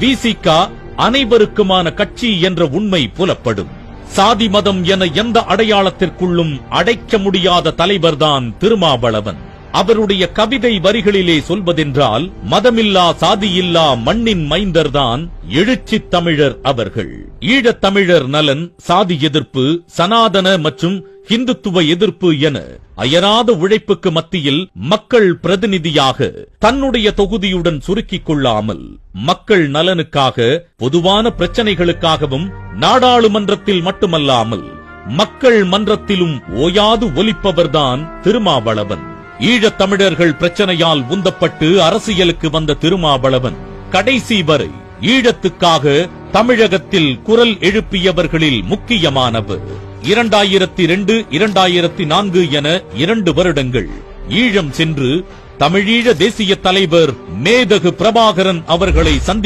விசிக அனைவருக்குமான கட்சி என்ற உண்மை புலப்படும். சாதி மதம் என எந்த அடையாளத்திற்குள்ளும் அடைக்க முடியாத தலைவர்தான் திருமாவளவன். அவருடைய கவிதை வரிகளிலே சொல்வதென்றால், மதமில்லா சாதியில்லா மண்ணின் மைந்தர்தான் எழுச்சித் தமிழர் அவர்கள். ஈழத் தமிழர் நலன், சாதி எதிர்ப்பு, சனாதன மற்றும் இந்துத்துவ எதிர்ப்பு என அயராத உழைப்புக்கு மத்தியில் மக்கள் பிரதிநிதியாக தன்னுடைய தொகுதியுடன் சுருக்கிக் கொள்ளாமல் மக்கள் நலனுக்காக, பொதுவான பிரச்சனைகளுக்காகவும் நாடாளுமன்றத்தில் மட்டுமல்லாமல் மக்கள் மன்றத்திலும் ஓயாது ஒலிப்பவர்தான் திருமாவளவன். ஈழத் தமிழர்கள் பிரச்சனையால் உந்தப்பட்டு அரசியலுக்கு வந்த திருமாவளவன் கடைசி வரை ஈழத்துக்காக தமிழகத்தில் குரல் எழுப்பியவர்களில் முக்கியமானவர். 2002, 2004 என 2 வருடங்கள் ஈழம் சென்று தமிழீழ தேசிய தலைவர் மேதகு பிரபாகரன் அவர்களை சந்தித்து